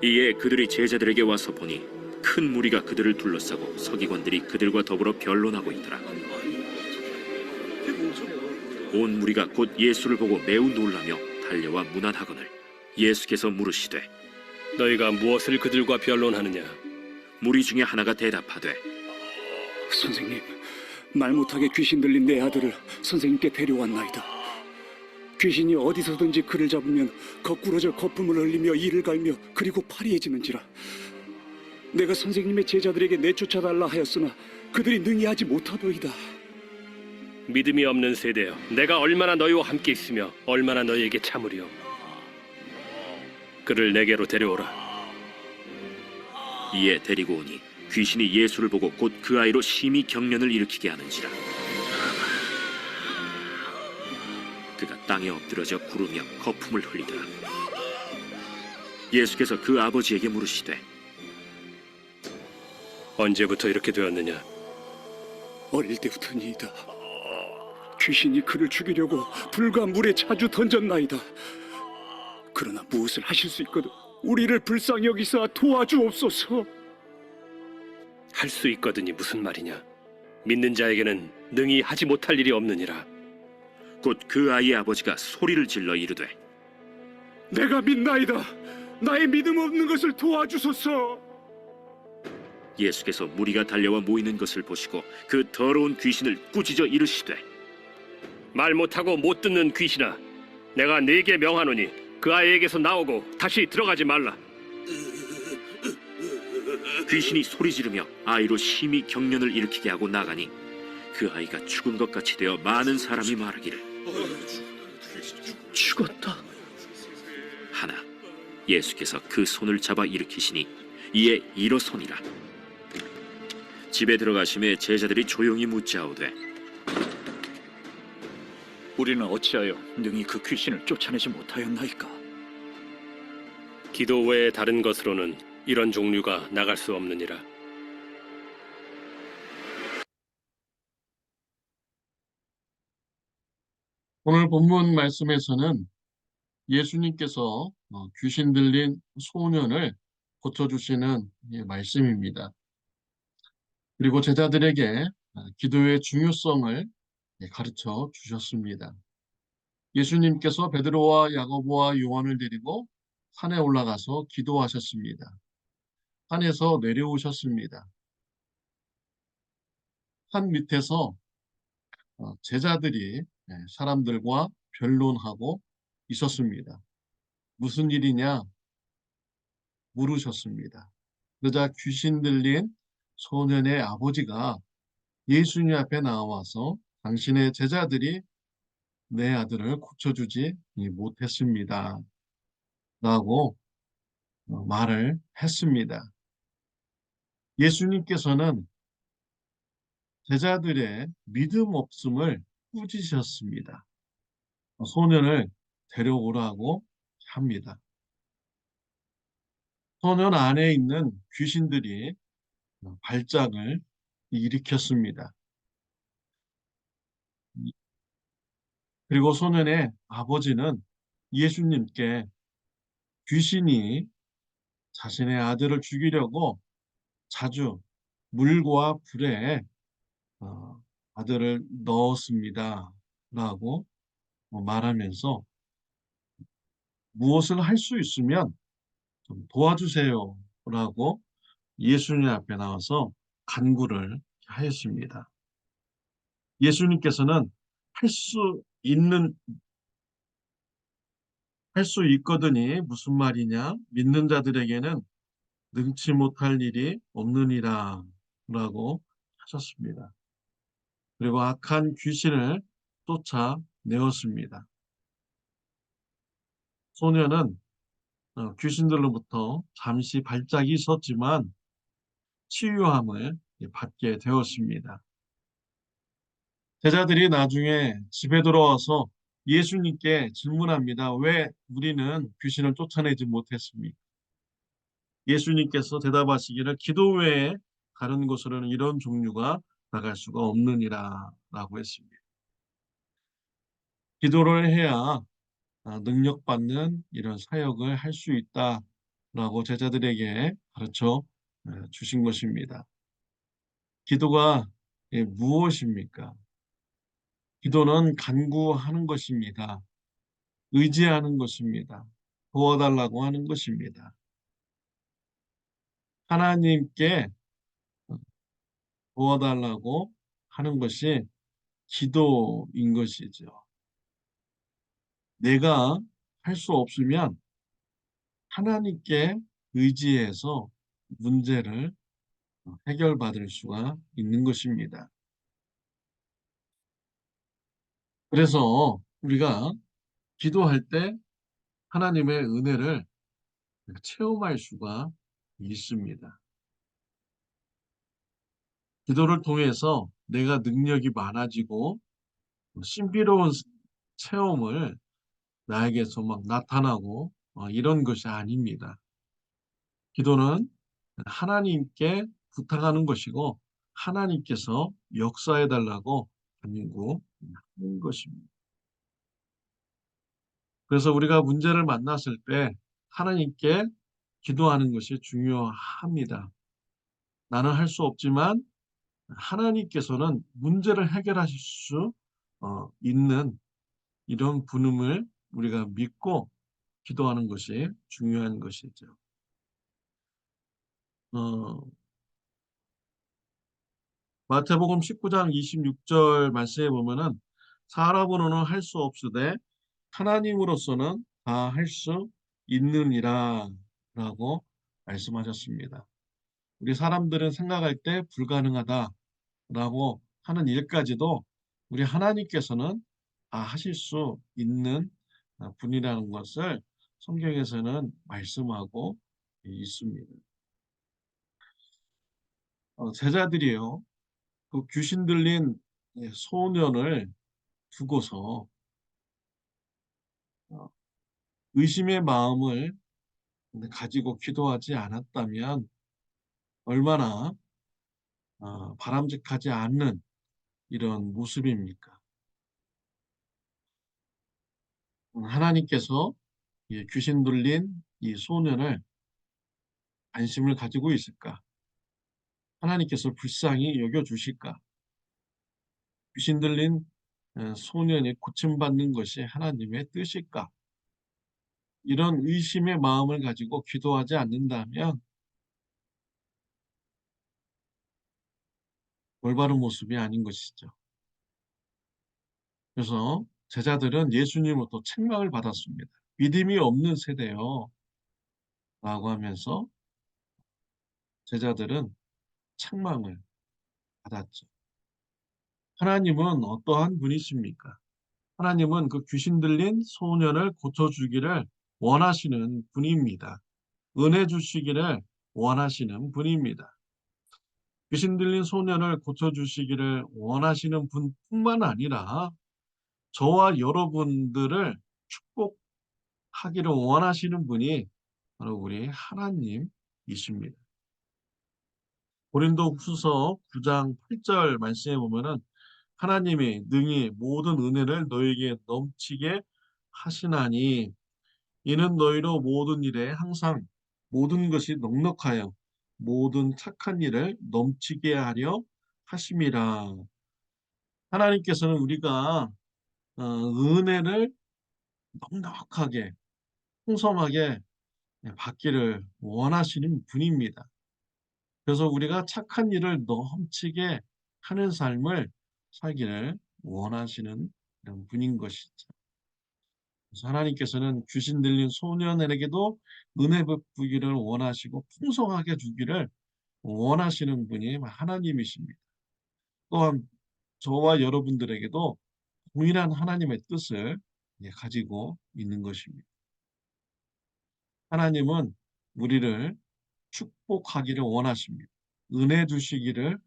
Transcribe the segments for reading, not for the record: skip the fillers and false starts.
이에 그들이 제자들에게 와서 보니 큰 무리가 그들을 둘러싸고 서기관들이 그들과 더불어 변론하고 있더라. 온 무리가 곧 예수를 보고 매우 놀라며 달려와 문안하거늘 예수께서 물으시되 너희가 무엇을 그들과 변론하느냐? 무리 중에 하나가 대답하되 선생님, 말 못하게 귀신 들린 내 아들을 선생님께 데려왔나이다. 귀신이 어디서든지 그를 잡으면 거꾸러져 거품을 흘리며 이를 갈며 그리고 파리해지는지라. 내가 선생님의 제자들에게 내쫓아달라 하였으나 그들이 능히 하지 못하더이다. 믿음이 없는 세대여, 내가 얼마나 너희와 함께 있으며 얼마나 너희에게 참으리요. 그를 내게로 데려오라. 이에 데리고 오니 귀신이 예수를 보고 곧 그 아이로 심히 경련을 일으키게 하는지라. 그가 땅에 엎드러져 구르며 거품을 흘리더라. 예수께서 그 아버지에게 물으시되 언제부터 이렇게 되었느냐? 어릴 때부터니이다. 귀신이 그를 죽이려고 불과 물에 자주 던졌나이다. 그러나 무엇을 하실 수 있거든 우리를 불쌍히 여기사 도와주옵소서. 할 수 있거든이 무슨 말이냐? 믿는 자에게는 능히 하지 못할 일이 없느니라. 곧 그 아이의 아버지가 소리를 질러 이르되 내가 믿나이다. 나의 믿음 없는 것을 도와주소서. 예수께서 무리가 달려와 모이는 것을 보시고 그 더러운 귀신을 꾸짖어 이르시되 말 못하고 못 듣는 귀신아, 내가 네게 명하노니 그 아이에게서 나오고 다시 들어가지 말라. 귀신이 소리 지르며 아이로 심히 경련을 일으키게 하고 나가니 그 아이가 죽은 것 같이 되어 많은 사람이 말하기를 죽었다. 하나 예수께서 그 손을 잡아 일으키시니 이에 일어서니라. 집에 들어가심에 제자들이 조용히 묻자오되 우리는 어찌하여 능히 그 귀신을 쫓아내지 못하였나이까? 기도 외에 다른 것으로는 이런 종류가 나갈 수 없느니라. 오늘 본문 말씀에서는 예수님께서 귀신 들린 소년을 고쳐주시는 말씀입니다. 그리고 제자들에게 기도의 중요성을 가르쳐 주셨습니다. 예수님께서 베드로와 야고보와 요한을 데리고 산에 올라가서 기도하셨습니다. 산에서 내려오셨습니다. 산 밑에서 제자들이 사람들과 변론하고 있었습니다. 무슨 일이냐 물으셨습니다. 그러자 귀신 들린 소년의 아버지가 예수님 앞에 나와서 당신의 제자들이 내 아들을 고쳐주지 못했습니다. 라고 말을 했습니다. 예수님께서는 제자들의 믿음 없음을 꾸짖으셨습니다. 소년을 데려오라고 합니다. 소년 안에 있는 귀신들이 발작을 일으켰습니다. 그리고 소년의 아버지는 예수님께 귀신이 자신의 아들을 죽이려고 자주 물과 불에 아들을 넣었습니다. 라고 말하면서 무엇을 할 수 있으면 좀 도와주세요. 라고 예수님 앞에 나와서 간구를 하였습니다. 예수님께서는 할 수 있거든이 무슨 말이냐? 믿는 자들에게는 능치 못할 일이 없느니라 라고 하셨습니다. 그리고 악한 귀신을 쫓아내었습니다. 소년은 귀신들로부터 잠시 발작이 있었지만 치유함을 받게 되었습니다. 제자들이 나중에 집에 돌아와서 예수님께 질문합니다. 왜 우리는 귀신을 쫓아내지 못했습니까? 예수님께서 대답하시기를 기도 외에 다른 곳으로는 이런 종류가 나갈 수가 없느니라 라고 했습니다. 기도를 해야 능력받는 이런 사역을 할 수 라고 제자들에게 가르쳐 주신 것입니다. 기도가 무엇입니까? 기도는 간구하는 것입니다. 의지하는 것입니다. 도와달라고 하는 것입니다. 하나님께 도와달라고 하는 것이 기도인 것이죠. 내가 할 수 없으면 하나님께 의지해서 문제를 해결받을 수가 있는 것입니다. 그래서 우리가 기도할 때 하나님의 은혜를 체험할 수가 있습니다. 기도를 통해서 내가 능력이 많아지고 신비로운 체험을 나에게서 막 나타나고 이런 것이 아닙니다. 기도는 하나님께 부탁하는 것이고 하나님께서 역사해 달라고 간구하는 것입니다. 그래서 우리가 문제를 만났을 때 하나님께 기도하는 것이 중요합니다. 나는 할 수 없지만 하나님께서는 문제를 해결하실 수 있는 이런 분음을 우리가 믿고 기도하는 것이 중요한 것이죠. 어, 마태복음 19장 26절 말씀에 보면은 사람으로는 할 수 없으되 하나님으로서는 다 할 수 있느니라 라고 말씀하셨습니다. 우리 사람들은 생각할 때 불가능하다라고 하는 일까지도 우리 하나님께서는 다 하실 수 있는 분이라는 것을 성경에서는 말씀하고 있습니다. 제자들이요, 그 귀신 들린 소년을 두고서 어, 의심의 마음을 가지고 기도하지 않았다면 얼마나 바람직하지 않는 이런 모습입니까? 하나님께서 이 귀신 들린 이 소년을 관심을 가지고 있을까? 하나님께서 불쌍히 여겨주실까? 귀신 들린 소년이 고침받는 것이 하나님의 뜻일까? 이런 의심의 마음을 가지고 기도하지 않는다면 올바른 모습이 아닌 것이죠. 그래서 제자들은 예수님으로부터 책망을 받았습니다. 믿음이 없는 세대요 라고 하면서 제자들은 책망을 받았죠. 하나님은 어떠한 분이십니까? 하나님은 그 귀신 들린 소년을 고쳐주기를 원하시는 분입니다. 은혜 주시기를 원하시는 분입니다. 귀신 들린 소년을 고쳐주시기를 원하시는 분뿐만 아니라 저와 여러분들을 축복하기를 원하시는 분이 바로 우리 하나님이십니다. 고린도후서 9장 8절 말씀에 보면은 하나님이 능히 모든 은혜를 너에게 넘치게 하시나니 이는 너희로 모든 일에 항상 모든 것이 넉넉하여 모든 착한 일을 넘치게 하려 하심이라. 하나님께서는 우리가 은혜를 넉넉하게 풍성하게 받기를 원하시는 분입니다. 그래서 우리가 착한 일을 넘치게 하는 삶을 살기를 원하시는 이런 분인 것이죠. 그래서 하나님께서는 귀신 들린 소년에게도 은혜 베푸기를 원하시고 풍성하게 주기를 원하시는 분이 하나님이십니다. 또한 저와 여러분들에게도 동일한 하나님의 뜻을 가지고 있는 것입니다. 하나님은 우리를 축복하기를 원하십니다. 은혜 주시기를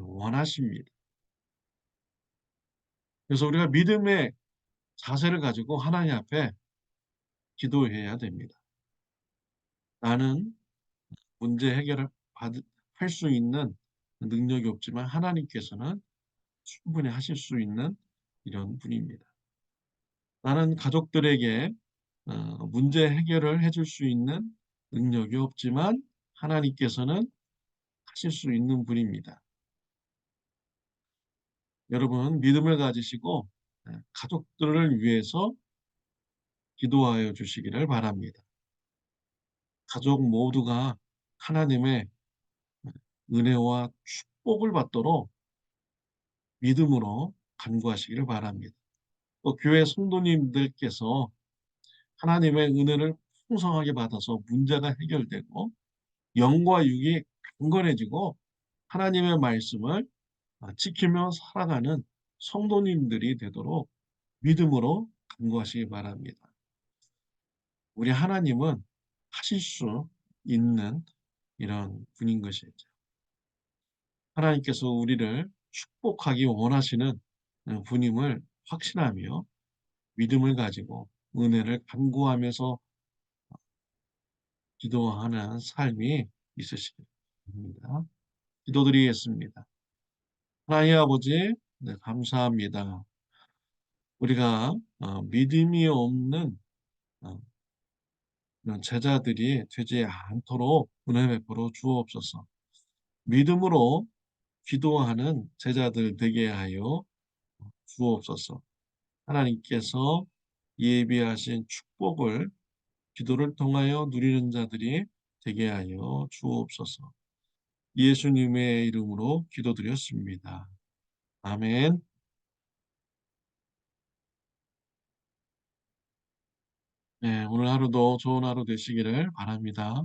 원하십니다. 그래서 우리가 믿음의 자세를 가지고 하나님 앞에 기도해야 됩니다. 나는 문제 해결을 할 수 있는 능력이 없지만 하나님께서는 충분히 하실 수 있는 이런 분입니다. 나는 가족들에게 문제 해결을 해줄 수 있는 능력이 없지만 하나님께서는 하실 수 있는 분입니다. 여러분 믿음을 가지시고 가족들을 위해서 기도하여 주시기를 바랍니다. 가족 모두가 하나님의 은혜와 축복을 받도록 믿음으로 간구하시기를 바랍니다. 또 교회 성도님들께서 하나님의 은혜를 풍성하게 받아서 문제가 해결되고 영과 육이 강건해지고 하나님의 말씀을 지키며 살아가는 성도님들이 되도록 믿음으로 간구하시기 바랍니다. 우리 하나님은 하실 수 있는 이런 분인 것이죠. 하나님께서 우리를 축복하기 원하시는 분임을 확신하며 믿음을 가지고 은혜를 간구하면서 기도하는 삶이 있으시기 바랍니다. 기도드리겠습니다. 하나님 아버지, 네, 감사합니다. 우리가 믿음이 없는 어, 이런 제자들이 되지 않도록 은혜 베풀어 주옵소서. 믿음으로 기도하는 제자들 되게 하여 주옵소서. 하나님께서 예비하신 축복을 기도를 통하여 누리는 자들이 되게 하여 주옵소서. 예수님의 이름으로 기도드렸습니다. 아멘. 네, 오늘 하루도 좋은 하루 되시기를 바랍니다.